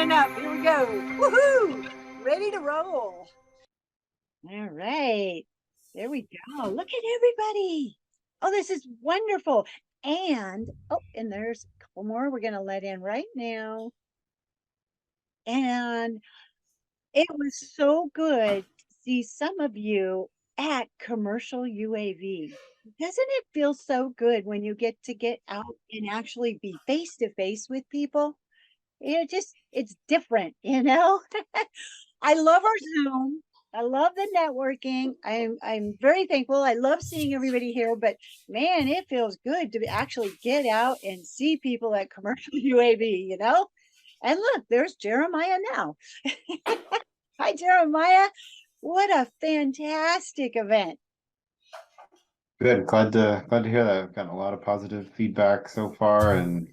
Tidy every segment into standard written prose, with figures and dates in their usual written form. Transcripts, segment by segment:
sign up. Here we go. Woohoo! Ready to roll. All right. There we go. Look at everybody. Oh, this is wonderful. And there's a couple more we're going to let in right now. And it was so good to see some of you at Commercial UAV. Doesn't it feel so good when you get out and actually be face to face with people? It's different, you know? I love our Zoom. I love the networking. I'm very thankful. I love seeing everybody here, but man, it feels good to actually get out and see people at Commercial UAV, you know? And look, there's Jeremiah now. Hi, Jeremiah. What a fantastic event. Good. Glad to hear that. I've gotten a lot of positive feedback so far, and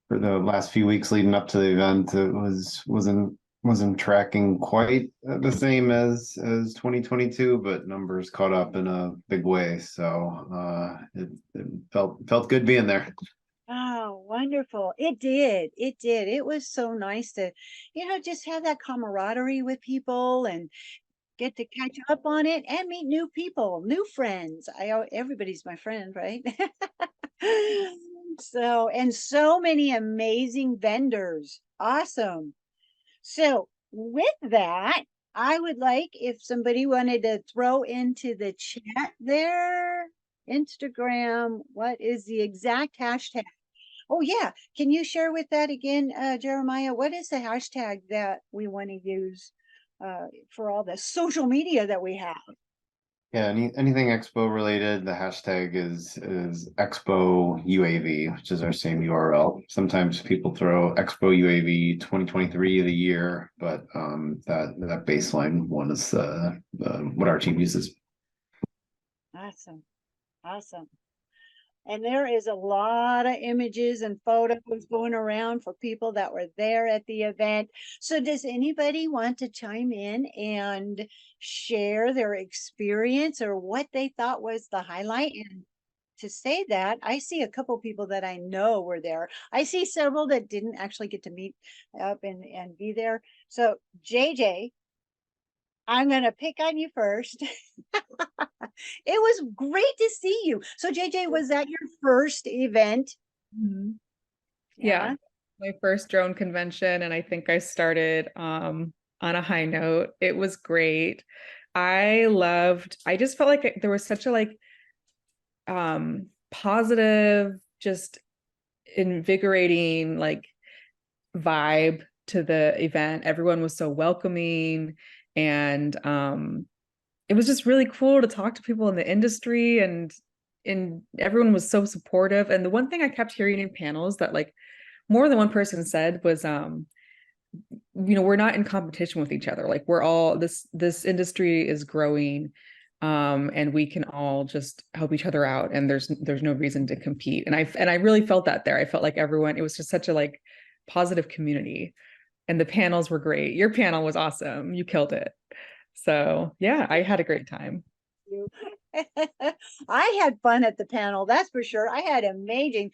for the last few weeks leading up to the event, it wasn't tracking quite the same as 2022, but numbers caught up in a big way. So it felt good being there. Oh, wonderful. It did. It did. It was so nice to, just have that camaraderie with people and get to catch up on it and meet new people, new friends. Everybody's my friend, right? And so many amazing vendors. Awesome. So with that, I would like if somebody wanted to throw into the chat there, Instagram, what is the exact hashtag? Oh yeah, can you share with that again, Jeremiah? What is the hashtag that we want to use for all the social media that we have? Yeah, anything Expo related, the hashtag is Expo UAV, which is our same URL. Sometimes people throw Expo UAV 2023 of the year, but that baseline one is what our team uses. Awesome. Awesome. And there is a lot of images and photos going around for people that were there at the event. So does anybody want to chime in and share their experience or what they thought was the highlight? And to say that, I see a couple people that I know were there. I see several that didn't actually get to meet up and be there. So JJ, I'm going to pick on you first. It was great to see you. So JJ, was that your first event? Mhm. Yeah. Yeah, my first drone convention, and I think I started on a high note. It was great. I just felt like there was such a positive, just invigorating vibe to the event. Everyone was so welcoming, and it was just really cool to talk to people in the industry, and everyone was so supportive. And the one thing I kept hearing in panels that more than one person said was we're not in competition with each other. Like, we're all this industry is growing, and we can all just help each other out, and there's no reason to compete. And I really felt that there. I felt like everyone, it was just such a positive community, and the panels were great. Your panel was awesome. You killed it. So yeah, I had a great time. I had fun at the panel, that's for sure. I had amazing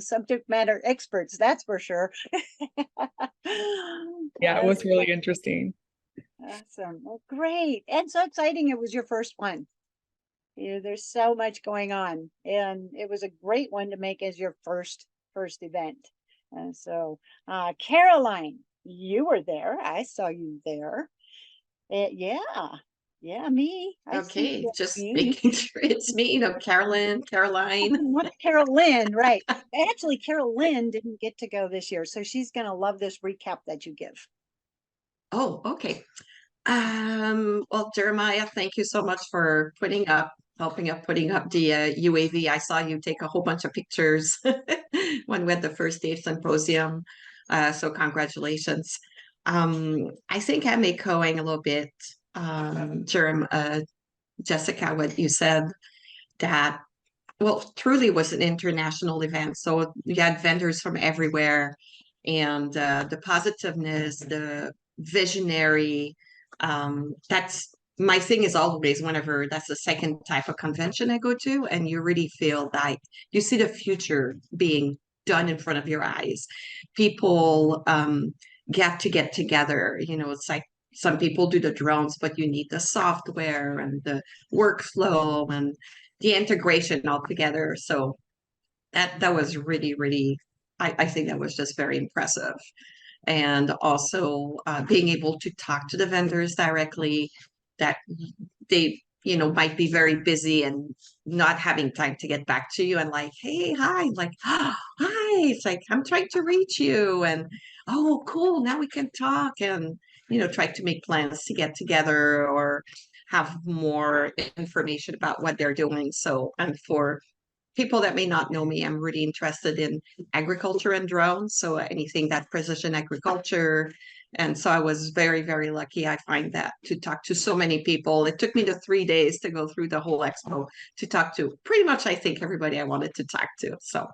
subject matter experts, that's for sure. Yeah, it was really interesting. Awesome. Well, great. And so exciting. It was your first one. There's so much going on, and it was a great one to make as your first event. And so, Caroline, you were there. I saw you there. Yeah, yeah, me. I see Okay, just me. making sure it's me, Caroline. What Carol Lynn, right? Actually, Carol Lynn didn't get to go this year, so she's gonna love this recap that you give. Oh, okay. Well, Jeremiah, thank you so much for helping up putting up the UAV. I saw you take a whole bunch of pictures when we had the first day symposium. So congratulations. I think I'm echoing a little bit, Jessica, what you said, that, well, truly was an international event. So you had vendors from everywhere, and the positiveness, the visionary. That's my thing is always whenever that's the second type of convention I go to, and you really feel like you see the future being done in front of your eyes. People get together. It's like some people do the drones, but you need the software and the workflow and the integration all together. So that was really, really, I think that was just very impressive. And also being able to talk to the vendors directly, that they might be very busy and not having time to get back to you, and like, hey, hi, like, hi, it's like, I'm trying to reach you, and oh, cool, now we can talk, and try to make plans to get together or have more information about what they're doing. So, and for people that may not know me, I'm really interested in agriculture and drones. So anything that precision agriculture. And so I was very, very lucky. I find that to talk to so many people. It took me the 3 days to go through the whole expo to talk to pretty much, I think, everybody I wanted to talk to. So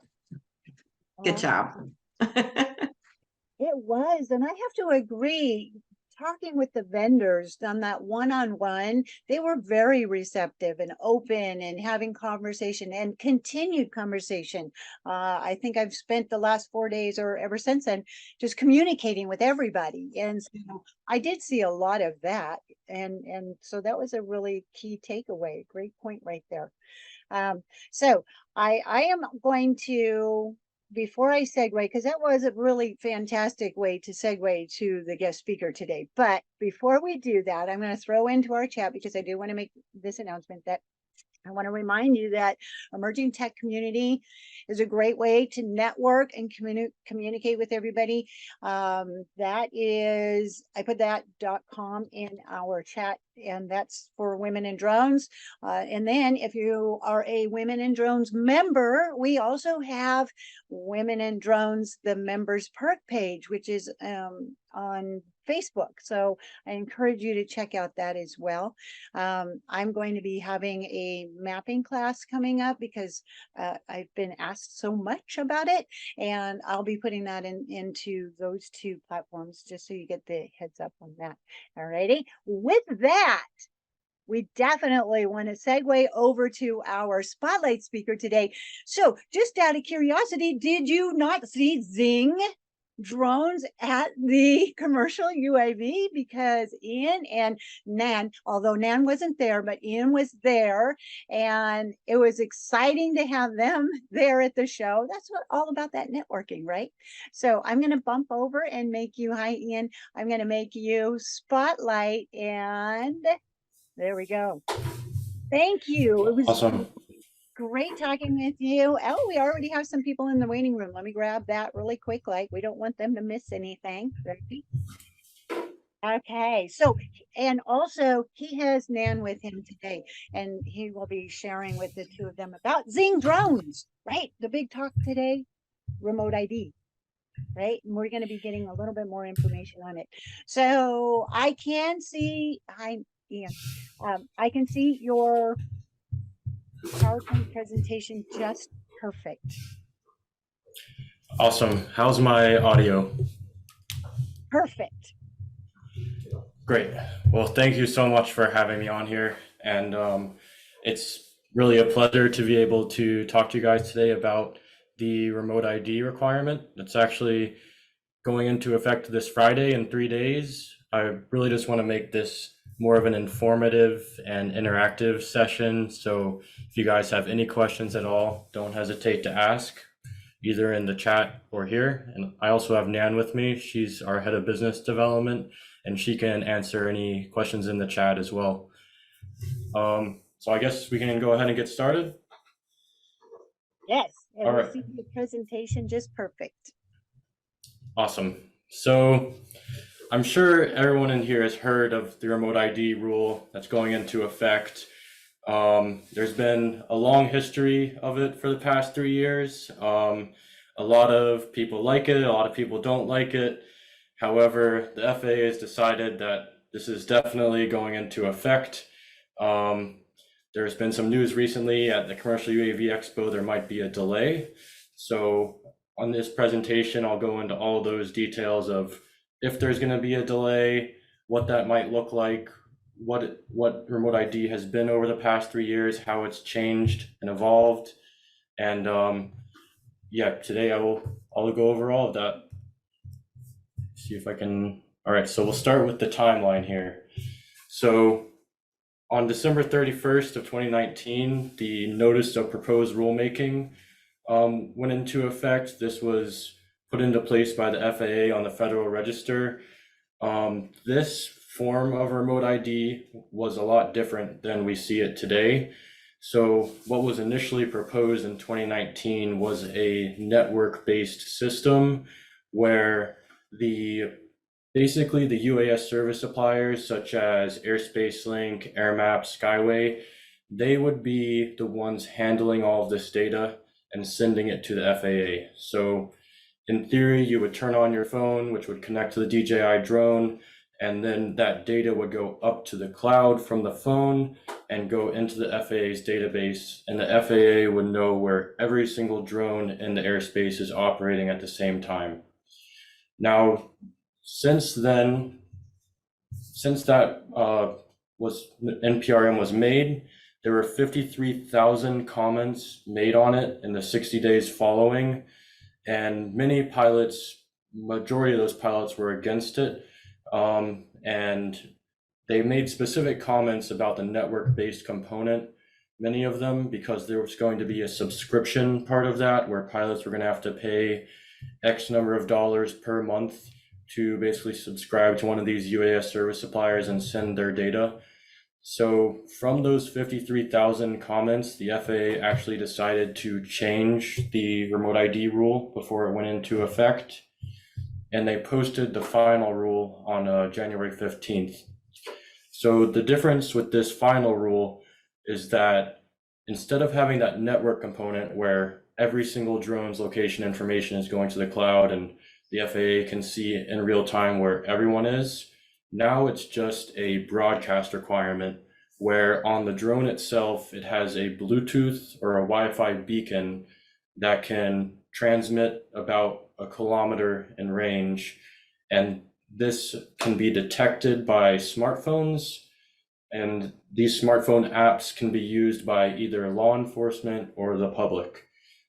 good job. It was, and I have to agree. Talking with the vendors on that one-on-one, they were very receptive and open and having conversation and continued conversation. I think I've spent the last 4 days or ever since then just communicating with everybody, and so I did see a lot of that, and so that was a really key takeaway. Great point right there. So I am going to, before I segue, because that was a really fantastic way to segue to the guest speaker today. But before we do that, I'm going to throw into our chat, because I do want to make this announcement, that I want to remind you that emerging tech community is a great way to network and communicate with everybody. That is, I put that .com in our chat, and that's for Women in Drones. And then if you are a Women in Drones member, we also have Women in Drones, the members perk page, which is on Facebook. So I encourage you to check out that as well. I'm going to be having a mapping class coming up, because I've been asked so much about it, and I'll be putting that into those two platforms, just so you get the heads up on that. All righty. With that, we definitely want to segue over to our spotlight speaker today. So just out of curiosity, did you not see Zing drones at the commercial UAV? Because Ian and Nan, although Nan wasn't there, but Ian was there, and it was exciting to have them there at the show. That's what all about that networking, right? So I'm going to bump over and make you, hi Ian, I'm going to make you spotlight, and there we go. Thank you. It was Awesome. great talking with you. Oh, we already have some people in the waiting room. Let me grab that really quick. Like, we don't want them to miss anything. Ready? Okay. So, and also he has Nan with him today, and he will be sharing with the two of them about Zing drones, right? The big talk today, remote ID, right? And we're going to be getting a little bit more information on it. So I can see, hi, Ian. I can see your PowerPoint presentation just perfect. Awesome. How's my audio? Perfect. Great. Well, thank you so much for having me on here. And it's really a pleasure to be able to talk to you guys today about the remote ID requirement. It's actually going into effect this Friday in 3 days. I really just want to make this more of an informative and interactive session. So if you guys have any questions at all, don't hesitate to ask, either in the chat or here. And I also have Nan with me. She's our head of business development, and she can answer any questions in the chat as well. So I guess we can go ahead and get started. Yes, and All we right. see the presentation just perfect. Awesome. So I'm sure everyone in here has heard of the remote ID rule that's going into effect. There's been a long history of it for the past 3 years. A lot of people like it, a lot of people don't like it. However, the FAA has decided that this is definitely going into effect. There's been some news recently at the Commercial UAV Expo, there might be a delay. So on this presentation, I'll go into all those details of if there's going to be a delay, what that might look like, what remote ID has been over the past 3 years, how it's changed and evolved, and yeah, today I'll go over all of that. See if I can. All right, so we'll start with the timeline here. So on December 31st of 2019, the notice of proposed rulemaking went into effect. This was put into place by the FAA on the Federal Register. This form of remote ID was a lot different than we see it today. So what was initially proposed in 2019 was a network-based system where basically the UAS service suppliers such as Airspace Link, AirMap, Skyway, they would be the ones handling all of this data and sending it to the FAA. So in theory, you would turn on your phone, which would connect to the DJI drone, and then that data would go up to the cloud from the phone and go into the FAA's database, and the FAA would know where every single drone in the airspace is operating at the same time. Now, since that NPRM was made, there were 53,000 comments made on it in the 60 days following, and many pilots, majority of those pilots were against it, and they made specific comments about the network-based component, many of them because there was going to be a subscription part of that where pilots were going to have to pay X number of dollars per month to basically subscribe to one of these UAS service suppliers and send their data. So from those 53,000 comments, the FAA actually decided to change the remote ID rule before it went into effect. And they posted the final rule on January 15th. So the difference with this final rule is that instead of having that network component where every single drone's location information is going to the cloud and the FAA can see in real time where everyone is, now it's just a broadcast requirement where on the drone itself, it has a Bluetooth or a Wi-Fi beacon that can transmit about 1 kilometer in range. And this can be detected by smartphones. And these smartphone apps can be used by either law enforcement or the public.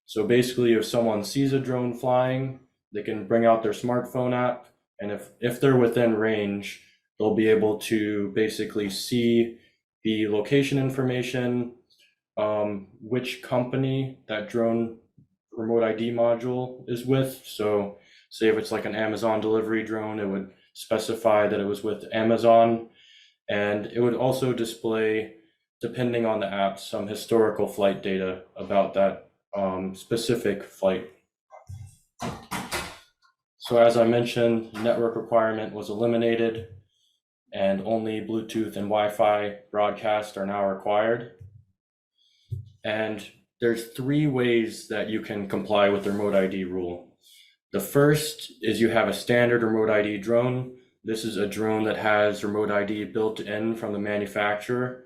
So basically, if someone sees a drone flying, they can bring out their smartphone app. And if they're within range, they'll be able to basically see the location information, which company that drone remote ID module is with. So say if it's like an Amazon delivery drone, it would specify that it was with Amazon. And it would also display, depending on the app, some historical flight data about that specific flight. So as I mentioned, the network requirement was eliminated and only Bluetooth and Wi-Fi broadcasts are now required. And there's 3 ways that you can comply with the remote ID rule. The first is you have a standard remote ID drone. This is a drone that has remote ID built in from the manufacturer.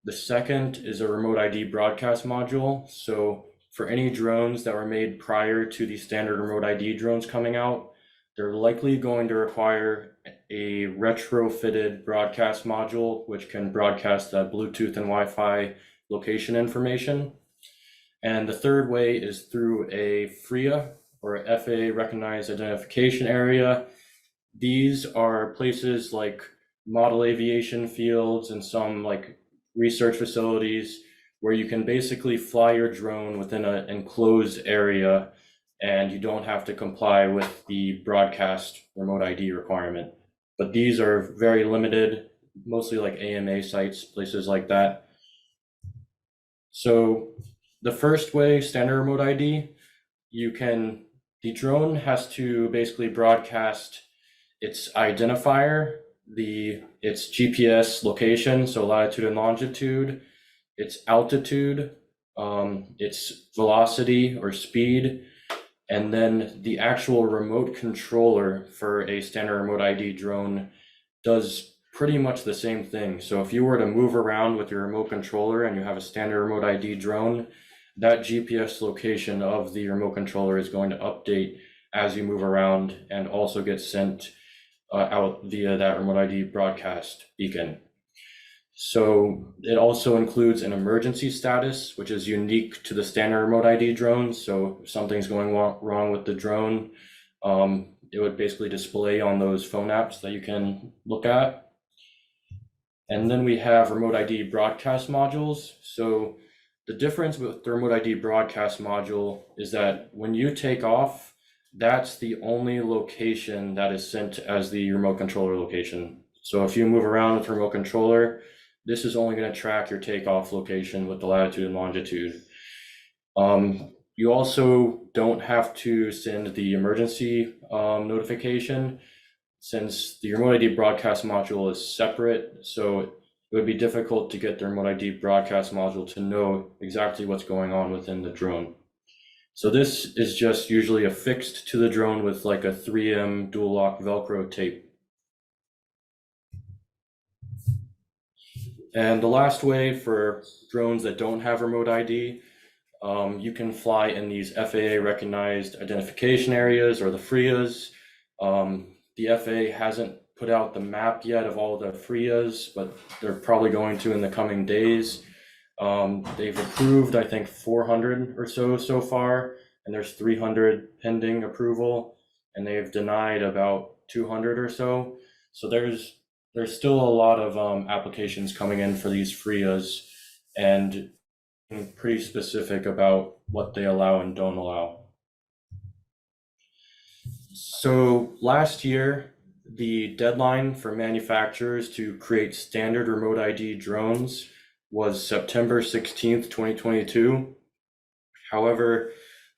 The second is a remote ID broadcast module. So for any drones that were made prior to the standard remote ID drones coming out, they're likely going to require a retrofitted broadcast module, which can broadcast that Bluetooth and Wi-Fi location information. And the third way is through a FRIA, or a FAA recognized identification area. These are places like model aviation fields and some like research facilities where you can basically fly your drone within an enclosed area and you don't have to comply with the broadcast remote ID requirement. But these are very limited, mostly like AMA sites, places like that. So the first way, standard remote ID, the drone has to basically broadcast its identifier, its GPS location, so latitude and longitude, its altitude, its velocity or speed, and then the actual remote controller for a standard remote ID drone does pretty much the same thing. So if you were to move around with your remote controller and you have a standard remote ID drone, that GPS location of the remote controller is going to update as you move around and also get sent out via that remote ID broadcast beacon. So it also includes an emergency status, which is unique to the standard remote ID drone. So if something's going wrong with the drone, it would basically display on those phone apps that you can look at. And then we have remote ID broadcast modules. So the difference with the remote ID broadcast module is that when you take off, that's the only location that is sent as the remote controller location. So if you move around with the remote controller, this is only going to track your takeoff location with the latitude and longitude. You also don't have to send the emergency notification, since the remote ID broadcast module is separate. So it would be difficult to get the remote ID broadcast module to know exactly what's going on within the drone. So this is just usually affixed to the drone with like a 3M dual lock Velcro tape. And the last way for drones that don't have remote ID, you can fly in these FAA recognized identification areas, or the FRIAs. The FAA hasn't put out the map yet of all the FRIAs, but they're probably going to in the coming days. They've approved, I think, 400 or so far, and there's 300 pending approval, and they've denied about 200 or so. So there's still a lot of applications coming in for these FRIAs, and pretty specific about what they allow and don't allow. So last year, the deadline for manufacturers to create standard remote ID drones was September 16th, 2022. However,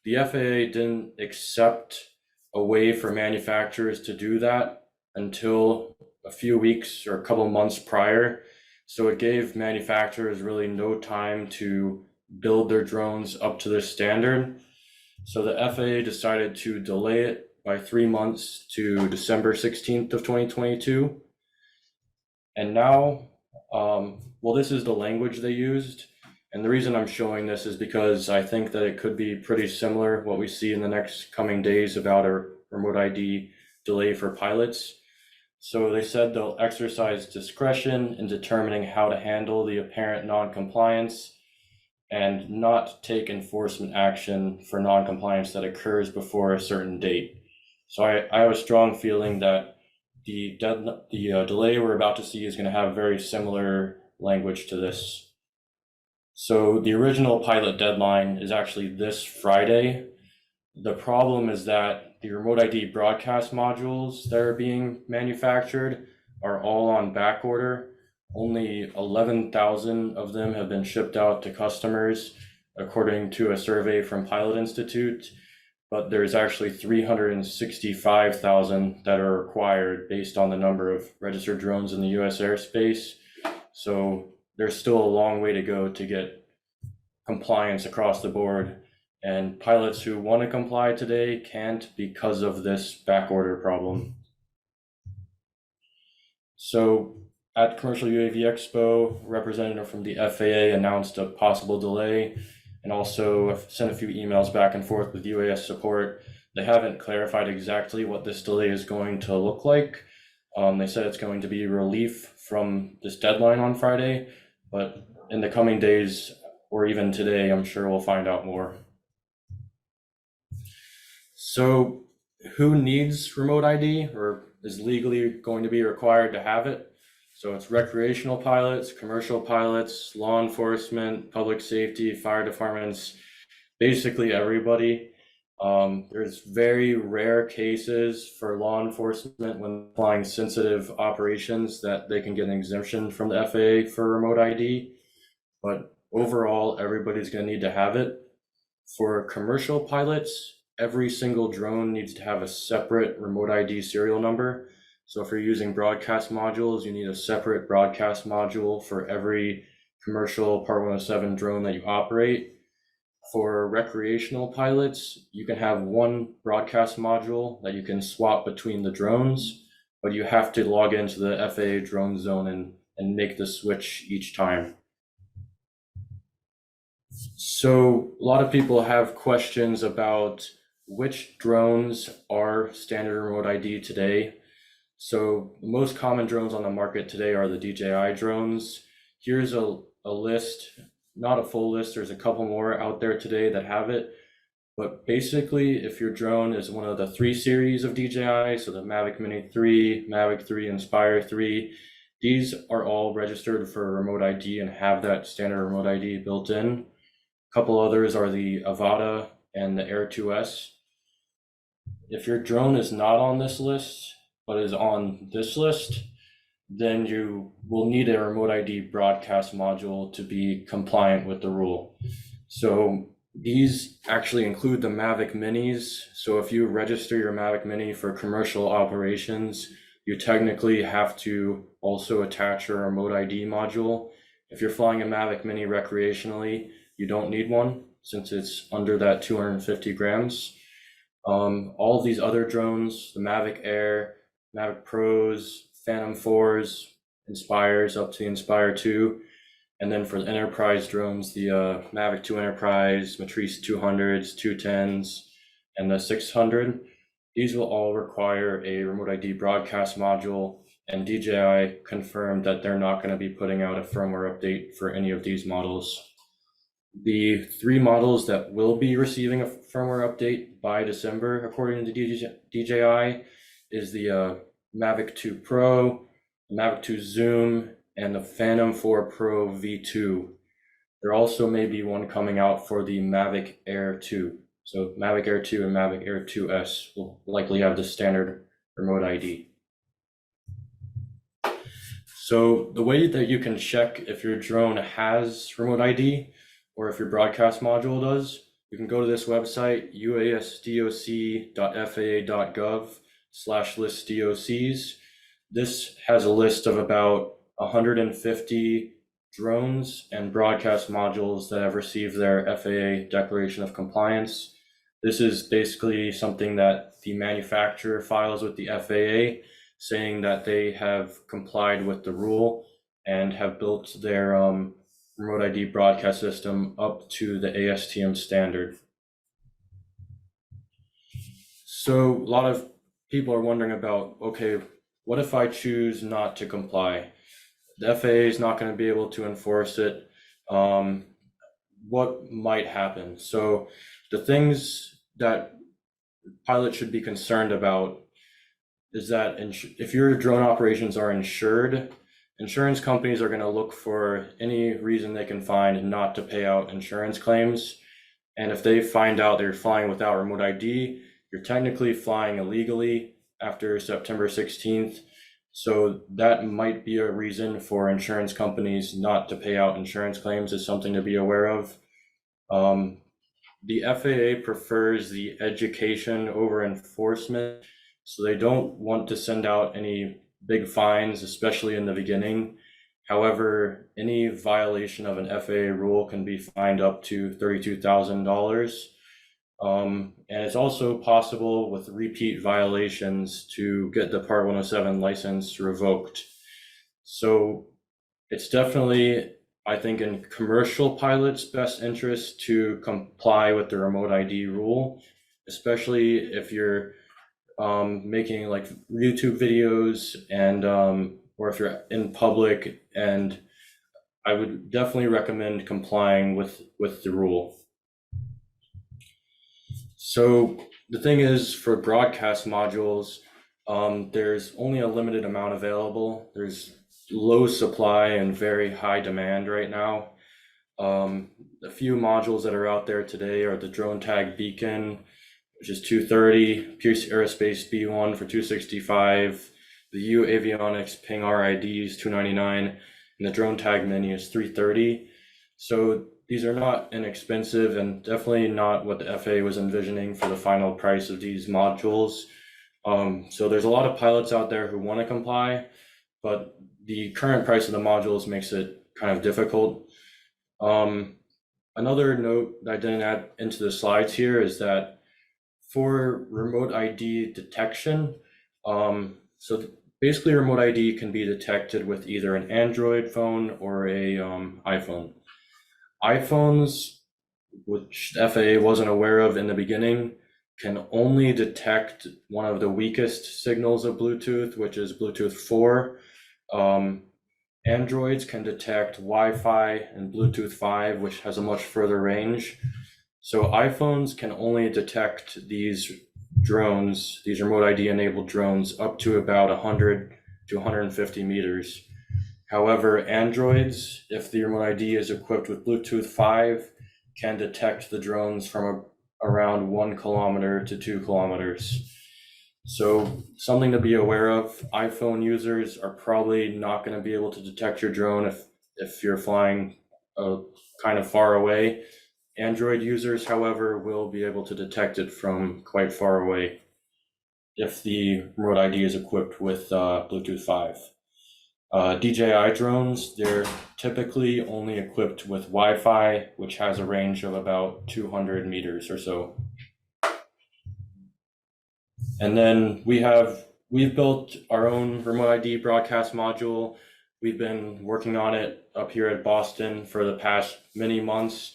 the FAA didn't accept a way for manufacturers to do that until a few weeks or a couple months prior. So it gave manufacturers really no time to build their drones up to this standard. So the FAA decided to delay it by 3 months to December 16th of 2022. And now, well, this is the language they used. And the reason I'm showing this is because I think that it could be pretty similar what we see in the next coming days about a remote ID delay for pilots. So they said they'll exercise discretion in determining how to handle the apparent non-compliance and not take enforcement action for non-compliance that occurs before a certain date. So I have a strong feeling that the delay we're about to see is going to have very similar language to this. So the original pilot deadline is actually this Friday. The problem is that the remote ID broadcast modules that are being manufactured are all on back order. Only 11,000 of them have been shipped out to customers, according to a survey from Pilot Institute. But there's actually 365,000 that are required based on the number of registered drones in the US airspace. So there's still a long way to go to get compliance across the board. And pilots who want to comply today can't because of this back order problem. So at Commercial UAV Expo, a representative from the FAA announced a possible delay, and also sent a few emails back and forth with UAS support. They haven't clarified exactly what this delay is going to look like. They said it's going to be relief from this deadline on Friday, but in the coming days, or even today, I'm sure we'll find out more. So who needs remote ID or is legally going to be required to have it? So it's recreational pilots, commercial pilots, law enforcement, public safety, fire departments, basically everybody. There's very rare cases for law enforcement when flying sensitive operations that they can get an exemption from the FAA for remote ID. But overall, everybody's going to need to have it. For commercial pilots, every single drone needs to have a separate remote ID serial number. So if you're using broadcast modules, you need a separate broadcast module for every commercial Part 107 drone that you operate. For recreational pilots, you can have one broadcast module that you can swap between the drones, but you have to log into the FAA drone zone and make the switch each time. So a lot of people have questions about which drones are standard remote ID today. So the most common drones on the market today are the DJI drones. here's a list, not a full list. There's a couple more out there today that have it. But basically, if your drone is one of the 3 series of DJI, so the Mavic Mini 3, Mavic 3, Inspire 3, these are all registered for remote ID and have that standard remote ID built in. A couple others are the Avata and the Air 2S. If your drone is not on this list, but is on this list, then you will need a remote ID broadcast module to be compliant with the rule. So these actually include the Mavic Minis. So if you register your Mavic Mini for commercial operations, you technically have to also attach a remote ID module. If you're flying a Mavic Mini recreationally, you don't need one since it's under that 250 grams. All of these other drones, the Mavic Air, Mavic Pros, Phantom 4s, Inspires up to the Inspire 2, and then for the enterprise drones, the Mavic 2 Enterprise, Matrice 200s, 210s, and the 600, these will all require a remote ID broadcast module, and DJI confirmed that they're not going to be putting out a firmware update for any of these models. The 3 models that will be receiving a firmware update by December, according to DJI, is the Mavic 2 Pro, the Mavic 2 Zoom, and the Phantom 4 Pro V2. There also may be one coming out for the Mavic Air 2. So Mavic Air 2 and Mavic Air 2S will likely have the standard remote ID. So the way that you can check if your drone has remote ID or if your broadcast module does, you can go to this website, uasdoc.faa.gov/listdocs. This has a list of about 150 drones and broadcast modules that have received their FAA Declaration of Compliance. This is basically something that the manufacturer files with the FAA, saying that they have complied with the rule and have built their remote ID broadcast system up to the ASTM standard. So a lot of people are wondering about, okay, what if I choose not to comply? The FAA is not going to be able to enforce it. What might happen? So the things that pilots should be concerned about is that if your drone operations are insured, insurance companies are going to look for any reason they can find not to pay out insurance claims. And if they find out they're flying without remote ID, you're technically flying illegally after September 16th. So that might be a reason for insurance companies not to pay out insurance claims, is something to be aware of. The FAA prefers the education over enforcement, so they don't want to send out any big fines, especially in the beginning. However, any violation of an FAA rule can be fined up to $32,000. And it's also possible with repeat violations to get the Part 107 license revoked. So it's definitely, I think, in commercial pilots' best interest to comply with the remote ID rule, especially if you're making like YouTube videos and or if you're in public, and I would definitely recommend complying with the rule. So the thing is, for broadcast modules, there's only a limited amount available. There's low supply and very high demand right now. A few modules that are out there today are the Drone Tag Beacon, which is $230, Pierce Aerospace B1 for $265, the U Avionics Ping RID is $299, and the Drone Tag Mini is $330. So these are not inexpensive and definitely not what the FAA was envisioning for the final price of these modules. So there's a lot of pilots out there who want to comply, but the current price of the modules makes it kind of difficult. Another note that I didn't add into the slides here is that for remote ID detection, so basically remote ID can be detected with either an Android phone or a iPhone. iPhones, which the FAA wasn't aware of in the beginning, can only detect one of the weakest signals of Bluetooth, which is Bluetooth 4. And Androids can detect Wi-Fi and Bluetooth 5, which has a much further range. So iPhones can only detect these drones, these remote ID enabled drones, up to about 100 to 150 meters. However, Androids, if the remote ID is equipped with Bluetooth 5, can detect the drones from around 1 kilometer to 2 kilometers. So something to be aware of, iPhone users are probably not going to be able to detect your drone if you're flying kind of far away. Android users, however, will be able to detect it from quite far away if the remote ID is equipped with Bluetooth 5. DJI drones, they're typically only equipped with Wi-Fi, which has a range of about 200 meters or so. And then we've built our own remote ID broadcast module. We've been working on it up here at Boston for the past many months.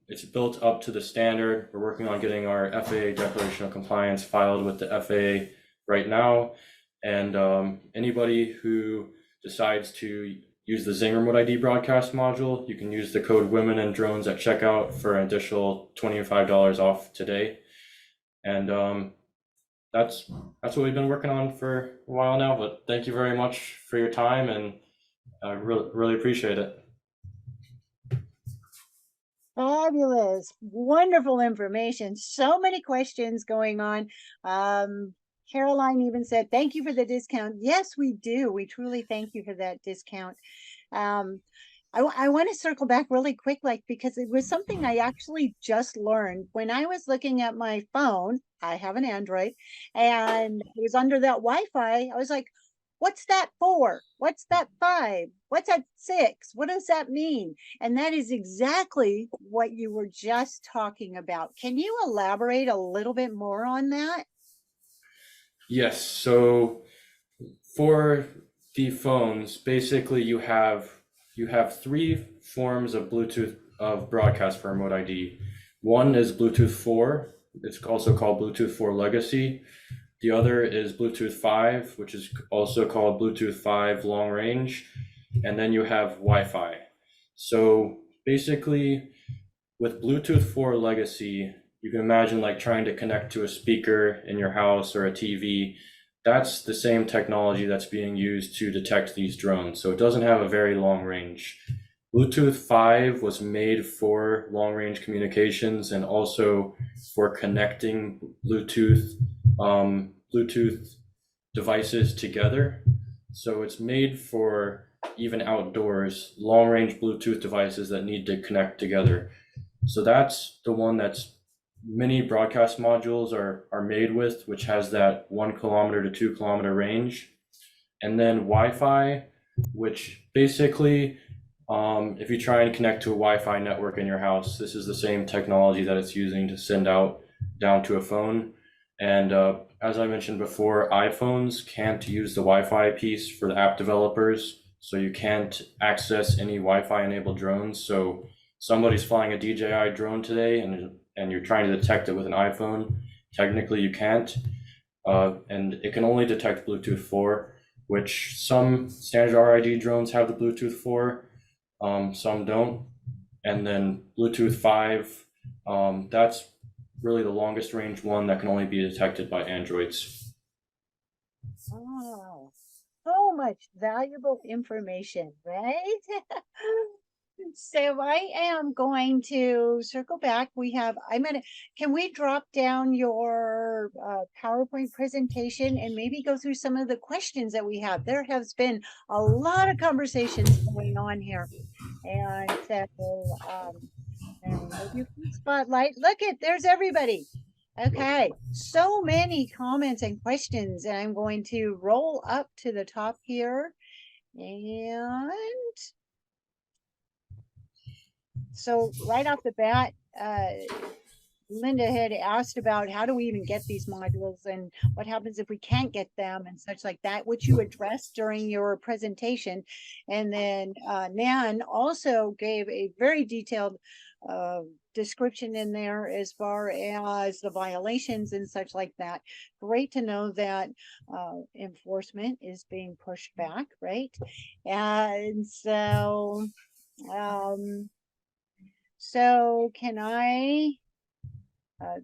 It's built up to the standard. We're working on getting our FAA Declaration of Compliance filed with the FAA right now. And anybody who decides to use the Zing remote ID broadcast module, you can use the code Women in Drones at checkout for an additional $25 off today. And that's what we've been working on for a while now. But thank you very much for your time, and I really appreciate it. Fabulous. Wonderful information. So many questions going on. Caroline even said, thank you for the discount. Yes, we do. We truly thank you for that discount. I want to circle back really quick, because it was something I actually just learned when I was looking at my phone. I have an Android, and it was under that Wi-Fi. I was like, what's that 4? What's that 5? What's that 6? What does that mean? And that is exactly what you were just talking about. Can you elaborate a little bit more on that? Yes. So for the phones, basically you have 3 forms of Bluetooth of broadcast for remote ID. One is Bluetooth 4. It's also called Bluetooth 4 Legacy. The other is Bluetooth 5, which is also called Bluetooth 5 Long Range. And then you have Wi-Fi. So basically, with Bluetooth 4 Legacy, you can imagine like trying to connect to a speaker in your house or a TV. That's the same technology that's being used to detect these drones. So it doesn't have a very long range. Bluetooth 5 was made for long range communications and also for connecting Bluetooth devices together. So it's made for even outdoors, long range Bluetooth devices that need to connect together. So that's the one that's many broadcast modules are made with, which has that 1 kilometer to 2 kilometer range. And then Wi-Fi, which basically, if you try and connect to a Wi-Fi network in your house, this is the same technology that it's using to send out down to a phone. And as I mentioned before, iPhones can't use the Wi-Fi piece for the app developers, so you can't access any Wi-Fi enabled drones. So somebody's flying a DJI drone today and you're trying to detect it with an iPhone, technically you can't. And it can only detect Bluetooth 4, which some standard RID drones have the Bluetooth 4, some don't. And then Bluetooth 5, that's really the longest range one that can only be detected by Androids. Oh, so much valuable information, right? So I am going to circle back. Can we drop down your PowerPoint presentation and maybe go through some of the questions that we have? There has been a lot of conversations going on here. And so, and maybe spotlight. There's everybody. Okay, so many comments and questions, and I'm going to roll up to the top here. And so right off the bat, Linda had asked about how do we even get these modules and what happens if we can't get them and such like that, which you addressed during your presentation. And then Nan also gave a very detailed description in there as far as the violations and such like that. Great to know that enforcement is being pushed back, right? And so can I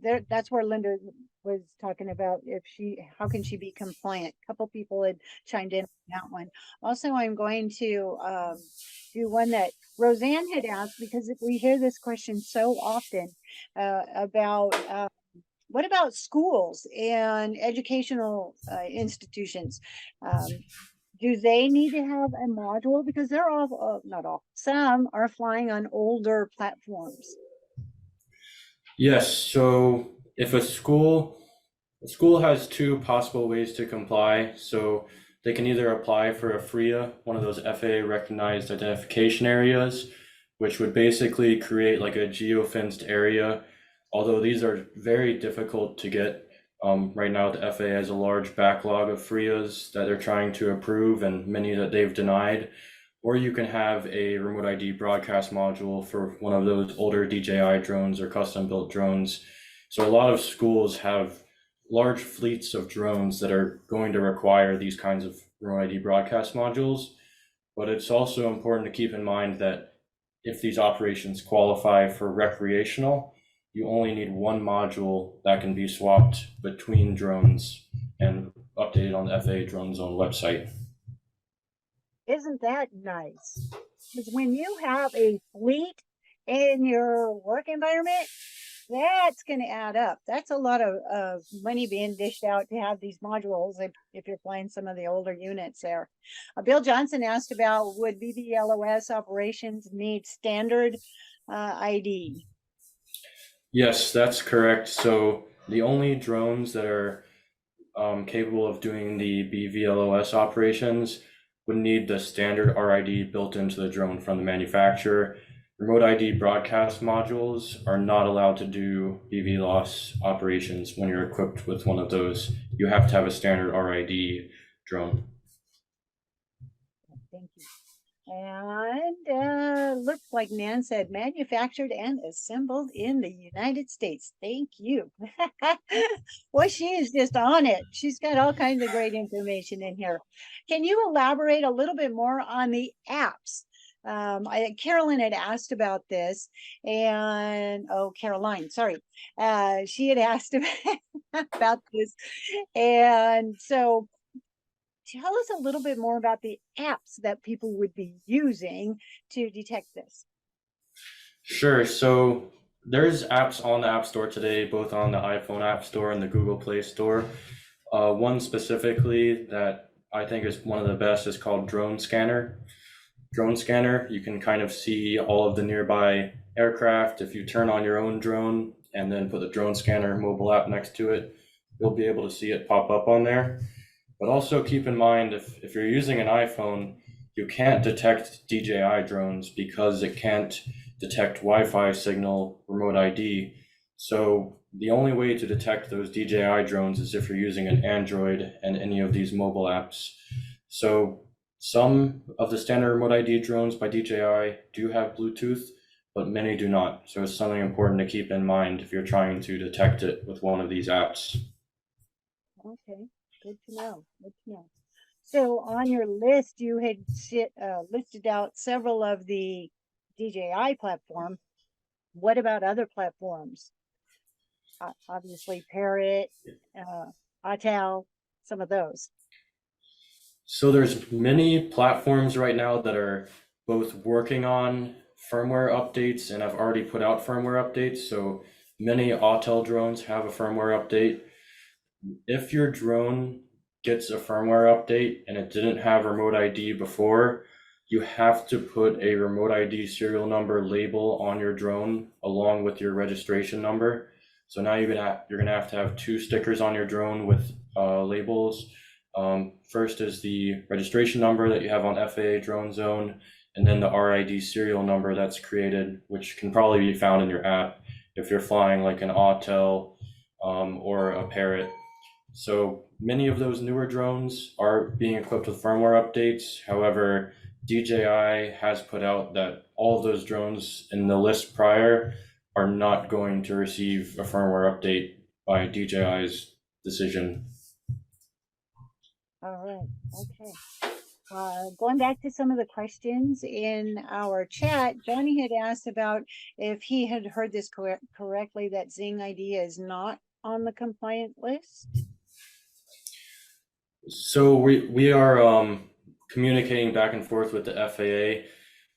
that's where Linda was talking about how can she be compliant. A couple people had chimed in on that one. Also, I'm going to do one that Roseanne had asked, because if we hear this question so often about what about schools and educational institutions? Do they need to have a module? Because they're all, not all, some are flying on older platforms. Yes, so if a school has two possible ways to comply. So they can either apply for a FRIA, one of those FAA recognized identification areas, which would basically create like a geofenced area. Although these are very difficult to get. Right now, the FAA has a large backlog of FRIAs that they're trying to approve and many that they've denied. Or you can have a remote ID broadcast module for one of those older DJI drones or custom built drones. So a lot of schools have large fleets of drones that are going to require these kinds of remote ID broadcast modules. But it's also important to keep in mind that if these operations qualify for recreational, you only need one module that can be swapped between drones and updated on the FAA Drone Zone website. Isn't that nice? Because when you have a fleet in your work environment, that's going to add up. That's a lot of money being dished out to have these modules if you're flying some of the older units there. Bill Johnson asked about, would BVLOS operations need standard ID? Yes, that's correct. So the only drones that are capable of doing the BVLOS operations would need the standard RID built into the drone from the manufacturer. Remote ID broadcast modules are not allowed to do BVLOS operations when you're equipped with one of those. You have to have a standard RID drone. Thank you. And looks like Nan said manufactured and assembled in the United States. Thank you. Well, she is just on it. She's got all kinds of great information in here. Can you elaborate a little bit more on the apps? Carolyn had asked about this, and Caroline, sorry. She had asked about this. And so tell us a little bit more about the apps that people would be using to detect this. Sure. So there's apps on the App Store today, both on the iPhone App Store and the Google Play Store. One specifically that I think is one of the best is called Drone Scanner. Drone Scanner, you can kind of see all of the nearby aircraft. If you turn on your own drone and then put the Drone Scanner mobile app next to it, you'll be able to see it pop up on there. But also keep in mind, if you're using an iPhone, you can't detect DJI drones because it can't detect Wi-Fi signal remote ID. So the only way to detect those DJI drones is if you're using an Android and any of these mobile apps. So some of the standard remote ID drones by DJI do have Bluetooth, but many do not. So it's something important to keep in mind if you're trying to detect it with one of these apps. Okay. Good to know. Good to know. So on your list, you had listed out several of the DJI platform. What about other platforms? Obviously, Parrot, Autel, some of those. So there's many platforms right now that are both working on firmware updates and have already put out firmware updates. So many Autel drones have a firmware update. If your drone gets a firmware update and it didn't have remote ID before, you have to put a remote ID serial number label on your drone along with your registration number. So now you're gonna have to have two stickers on your drone with labels. First is the registration number that you have on FAA Drone Zone, and then the RID serial number that's created, which can probably be found in your app. if you're flying like an Autel or a Parrot. So many of those newer drones are being equipped with firmware updates. However, DJI has put out that all of those drones in the list prior are not going to receive a firmware update by DJI's decision. All right. Okay. Going back to some of the questions in our chat, Johnny had asked about if he had heard this correctly, that Zing ID is not on the compliant list. So we are communicating back and forth with the FAA.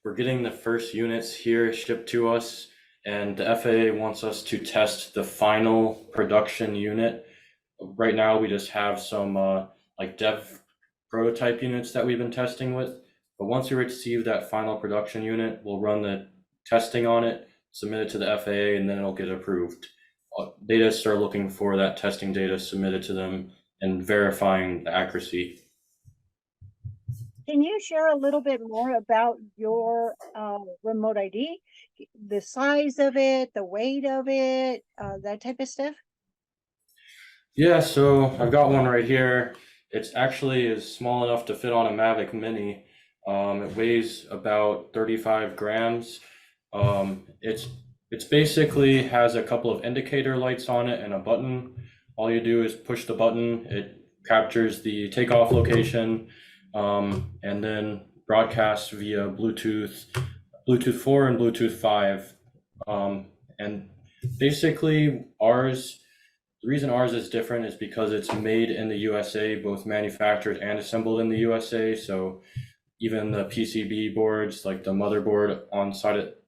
We're getting the first units here shipped to us, and the FAA wants us to test the final production unit. Right now, we just have some like dev prototype units that we've been testing with. But once we receive that final production unit, we'll run the testing on it, submit it to the FAA, and then it'll get approved. Data are looking for that testing data submitted to them and verifying the accuracy. Can you share a little bit more about your remote ID, the size of it, the weight of it, that type of stuff? Yeah, so I've got one right here. It's actually is small enough to fit on a Mavic Mini. It weighs about 35 grams. It's basically has a couple of indicator lights on it and a button. All you do is push the button. It captures the takeoff location, and then broadcasts via Bluetooth 4 and Bluetooth 5. And basically the reason ours is different is because it's made in the USA, both manufactured and assembled in the USA. So even the PCB boards, like the motherboard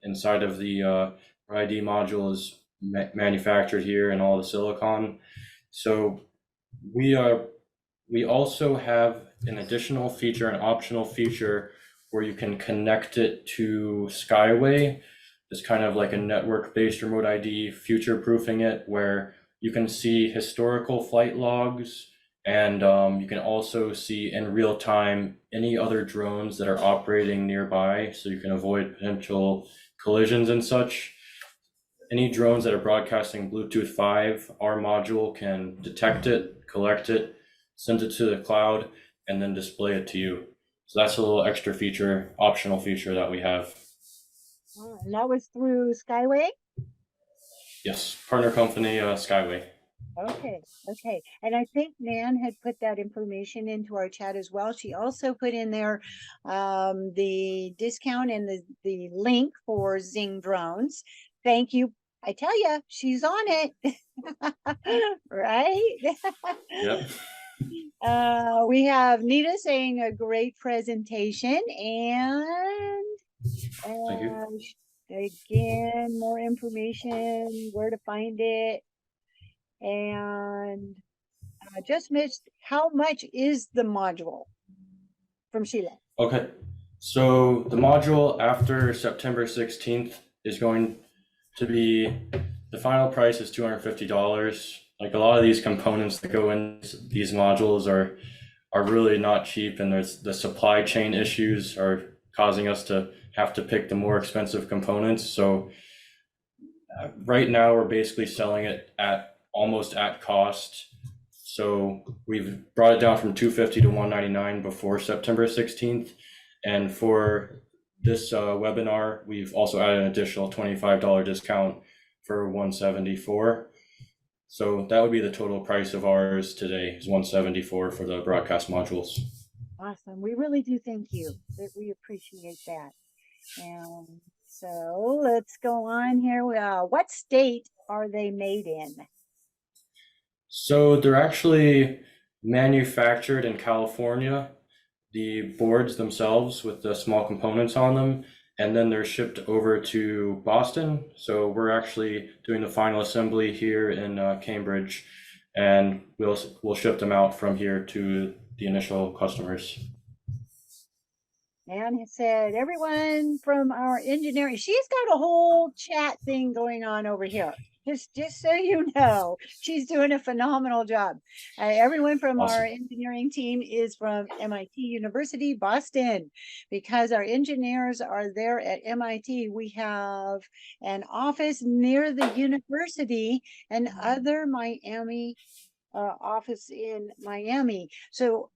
inside of the ID module, is manufactured here, and all the silicon. So we also have an additional feature, an optional feature, where you can connect it to Skyway. It's kind of like a network-based remote ID, future-proofing it, where you can see historical flight logs, and you can also see in real time any other drones that are operating nearby, so you can avoid potential collisions and such. Any drones that are broadcasting Bluetooth 5, our module can detect it, collect it, send it to the cloud, and then display it to you. So that's a little extra feature, optional feature that we have. And that was through Skyway? Yes, partner company, Skyway. Okay. And I think Nan had put that information into our chat as well. She also put in there the discount and the link for Zing drones. Thank you. I tell you, she's on it. Right? Yep. We have Nita saying a great presentation, and Thank you. again, more information, where to find it. And just missed, how much is the module from Sheila? Okay, so the module after September 16th is going to be, the final price is $250. Like, a lot of these components that go in these modules are really not cheap, and there's the supply chain issues are causing us to have to pick the more expensive components. So right now we're basically selling it at almost at cost. So we've brought it down from $250 to $199 before September 16th. And for this webinar, we've also added an additional $25 discount for $174. So that would be the total price of ours today, is $174 for the broadcast modules. Awesome. We really do thank you. We appreciate that. And so let's go on here. What state are they made in? So they're actually manufactured in California, the boards themselves with the small components on them, and then they're shipped over to Boston. So we're actually doing the final assembly here in Cambridge, and we'll ship them out from here to the initial customers. Anne said, everyone from our engineering, she's got a whole chat thing going on over here. Just so you know, she's doing a phenomenal job. Everyone from our Awesome. engineering team is from MIT University, Boston. Because our engineers are there at MIT, we have an office near the university and other Miami office in Miami. So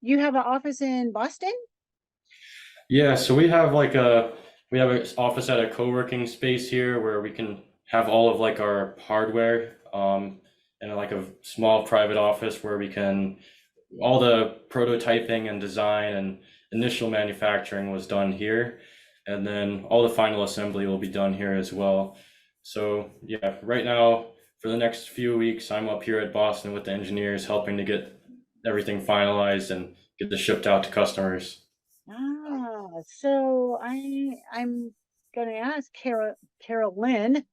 you have an office in Boston? Yeah, so we have an office at a co-working space here where we can have all of like our hardware in like a small private office where we can all the prototyping and design and initial manufacturing was done here, and then all the final assembly will be done here as well. So yeah, right now for the next few weeks I'm up here at Boston with the engineers helping to get everything finalized and get this shipped out to customers. So I'm gonna ask Carolyn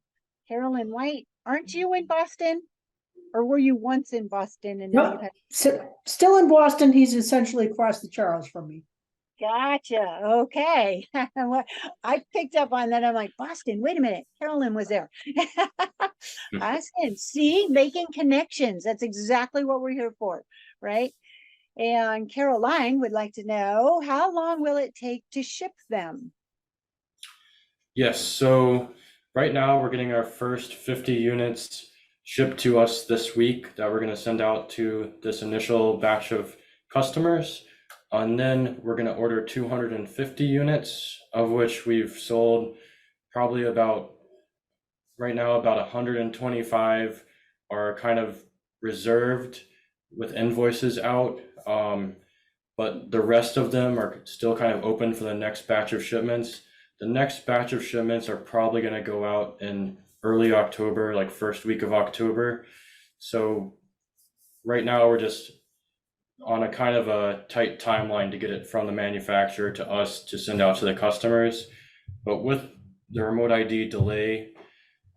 White, aren't you in Boston? Or were you once in Boston and now you Nope, had still in Boston. He's essentially across the Charles from me. gotcha. Okay. I picked up on that. I'm like, Boston, wait a minute. Carolyn was there. Awesome. See, making connections. That's exactly what we're here for, right? And Caroline would like to know, how long will it take to ship them? Yes, so right now we're getting our first 50 units shipped to us this week that we're going to send out to this initial batch of customers. And then we're going to order 250 units, of which we've sold probably about right now about 125 are kind of reserved with invoices out. But the rest of them are still kind of open for the next batch of shipments. The next batch of shipments are probably going to go out in early October, like first week of October. So right now we're just on a kind of a tight timeline to get it from the manufacturer to us to send out to the customers. But with the remote ID delay,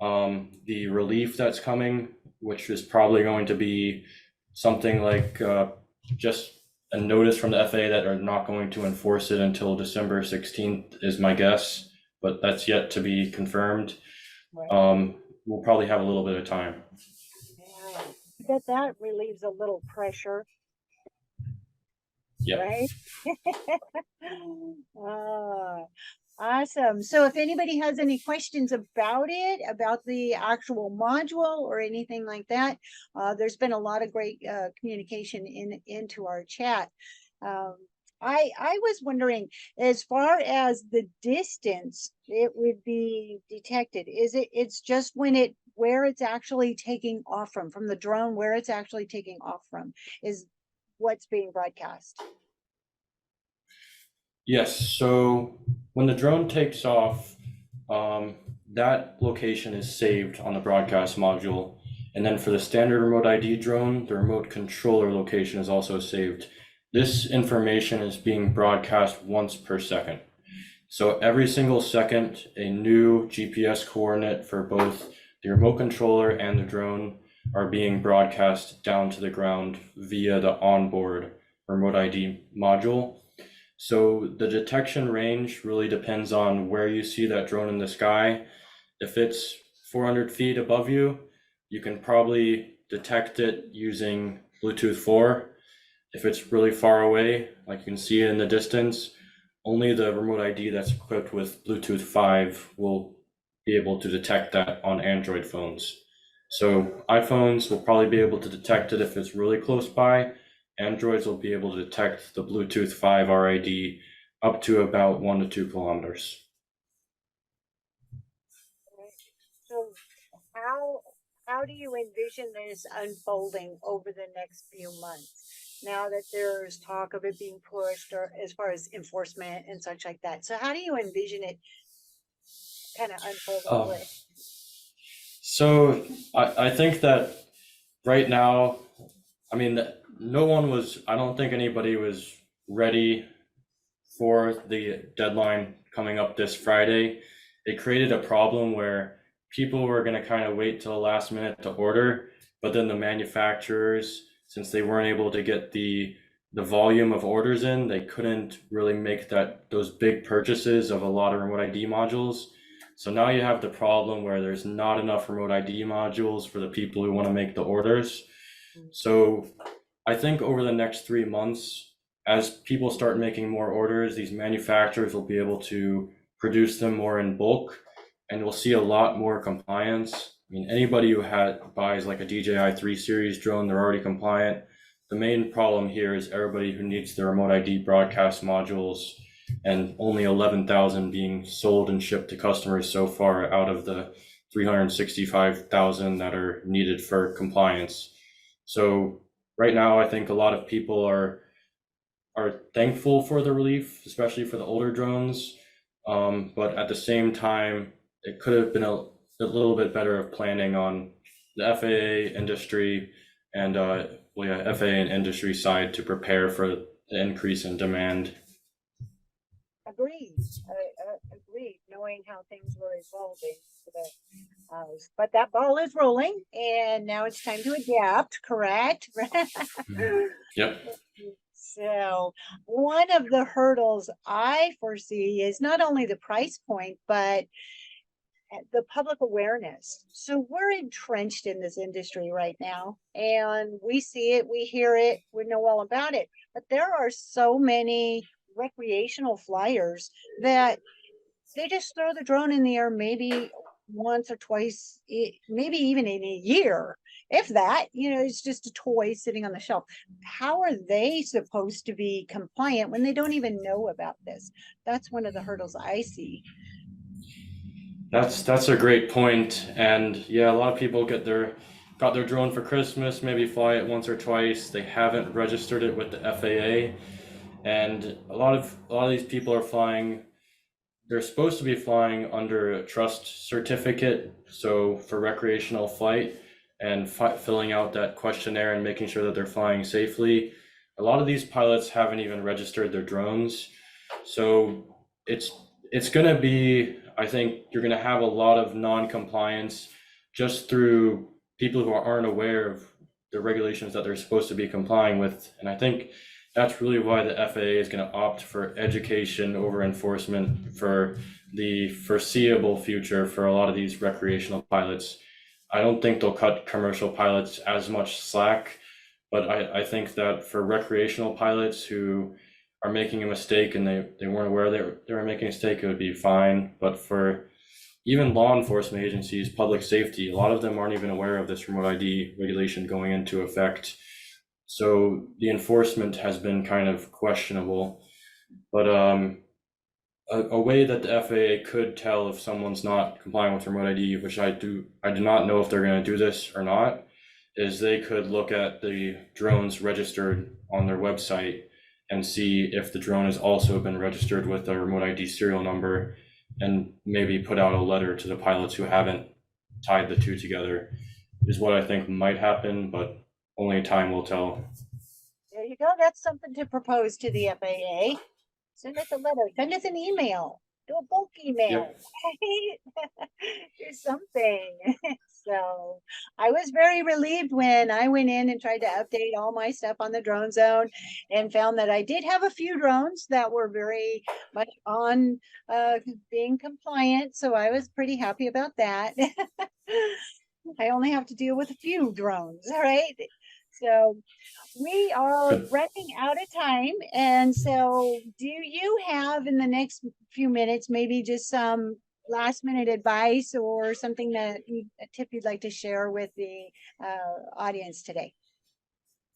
the relief that's coming, which is probably going to be something like just a notice from the FAA that are not going to enforce it until December 16th is my guess, but that's yet to be confirmed. Right. We'll probably have a little bit of time. Yeah. I bet that relieves a little pressure, Yeah. right? Ah, awesome. So if anybody has any questions about it, about the actual module or anything like that, there's been a lot of great communication into our chat. I was wondering, as far as the distance it would be detected, it's just where it's actually taking off from the drone, where it's actually taking off from is what's being broadcast. Yes, so when the drone takes off, that location is saved on the broadcast module. And then for the standard remote ID drone, the remote controller location is also saved. This information is being broadcast once per second. So every single second, a new GPS coordinate for both the remote controller and the drone are being broadcast down to the ground via the onboard remote ID module. So the detection range really depends on where you see that drone in the sky. If it's 400 feet above you, you can probably detect it using Bluetooth 4. If it's really far away, like you can see it in the distance, only the remote ID that's equipped with Bluetooth 5 will be able to detect that on Android phones. So iPhones will probably be able to detect it if it's really close by. Androids will be able to detect the Bluetooth 5 RID up to about 1 to 2 kilometers. So how do you envision this unfolding over the next few months? Now that there's talk of it being pushed or as far as enforcement and such like that. So how do you envision it kind of unfolding? So I think that right now, I mean, no one was, I don't think anybody was ready for the deadline coming up this Friday. It created a problem where people were going to kind of wait till the last minute to order, but then the manufacturers, since they weren't able to get the the volume of orders in, they couldn't really make those big purchases of a lot of remote ID modules. So now you have the problem where there's not enough remote ID modules for the people who want to make the orders. So I think over the next 3 months, as people start making more orders, these manufacturers will be able to produce them more in bulk, and we'll see a lot more compliance. I mean, anybody who buys like a DJI 3 series drone, they're already compliant. The main problem here is everybody who needs the remote ID broadcast modules, and only 11,000 being sold and shipped to customers so far out of the 365,000 that are needed for compliance. So right now, I think a lot of people are thankful for the relief, especially for the older drones. But at the same time, it could have been a little bit better of planning on the FAA industry and FAA and industry side to prepare for the increase in demand. Agreed. Agreed. Knowing how things were evolving. But that ball is rolling, and now it's time to adapt. Correct. Yep. So one of the hurdles I foresee is not only the price point, but the public awareness. So we're entrenched in this industry right now, and we see it, we hear it, we know all about it. But there are so many recreational flyers that they just throw the drone in the air maybe once or twice, maybe even in a year. If that, it's just a toy sitting on the shelf. How are they supposed to be compliant when they don't even know about this? That's one of the hurdles I see. That's a great point. And yeah, a lot of people got their drone for Christmas, maybe fly it once or twice. They haven't registered it with the FAA. And a lot of these people are flying, they're supposed to be flying under a trust certificate, so for recreational flight, and filling out that questionnaire and making sure that they're flying safely. A lot of these pilots haven't even registered their drones. So it's going to be, I think you're going to have a lot of non-compliance just through people who aren't aware of the regulations that they're supposed to be complying with. And I think that's really why the FAA is going to opt for education over enforcement for the foreseeable future for a lot of these recreational pilots. I don't think they'll cut commercial pilots as much slack, but I think that for recreational pilots who are making a mistake and they weren't aware they were making a mistake, it would be fine. But for even law enforcement agencies, public safety, a lot of them aren't even aware of this remote ID regulation going into effect. So the enforcement has been kind of questionable, but a way that the FAA could tell if someone's not complying with remote ID, which I do not know if they're going to do this or not, is they could look at the drones registered on their website and see if the drone has also been registered with a remote ID serial number, and maybe put out a letter to the pilots who haven't tied the two together, is what I think might happen, but only time will tell. There you go. That's something to propose to the FAA. Send us a letter. Send us an email. Do a bulk email. Yep. Right? Do something. So I was very relieved when I went in and tried to update all my stuff on the drone zone, and found that I did have a few drones that were very much on being compliant. So I was pretty happy about that. I only have to deal with a few drones, right? So we are running out of time. And so do you have in the next few minutes, maybe just some last minute advice or something a tip you'd like to share with the audience today?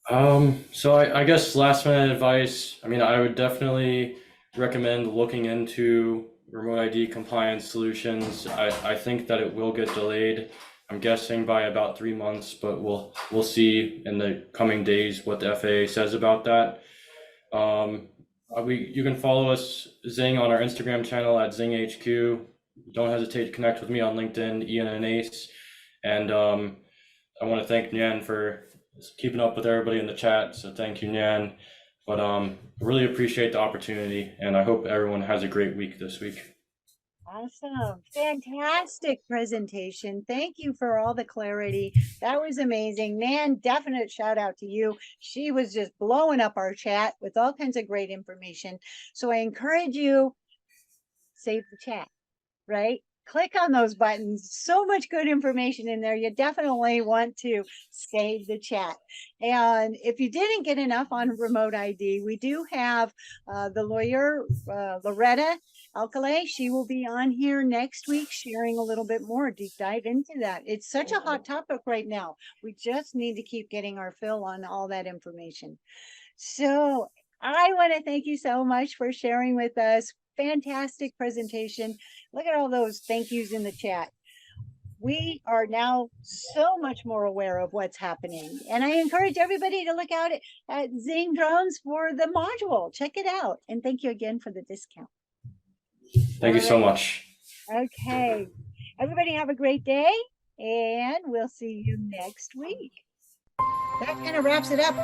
So I guess last minute advice, I mean, I would definitely recommend looking into remote ID compliance solutions. I think that it will get delayed. I'm guessing by about 3 months, but we'll see in the coming days what the FAA says about that. You can follow us, Zing, on our Instagram channel at ZingHQ. Don't hesitate to connect with me on LinkedIn, Ian and Annase. And I want to thank Nyan for keeping up with everybody in the chat. So thank you, Nyan. But really appreciate the opportunity, and I hope everyone has a great week this week. Awesome. Fantastic presentation. Thank you for all the clarity. That was amazing. Man, definite shout out to you. She was just blowing up our chat with all kinds of great information. So I encourage you, save the chat, right? Click on those buttons. So much good information in there. You definitely want to save the chat. And if you didn't get enough on remote ID, we do have the lawyer, Loretta Alcalay. She will be on here next week sharing a little bit more deep dive into that. It's such a hot topic right now. We just need to keep getting our fill on all that information. So I want to thank you so much for sharing with us. Fantastic presentation. Look at all those thank yous in the chat. We are now so much more aware of what's happening. And I encourage everybody to look out at Zing Drones for the module. Check it out. And thank you again for the discount. Thank you so much. Okay. Everybody have a great day, and we'll see you next week. That kind of wraps it up.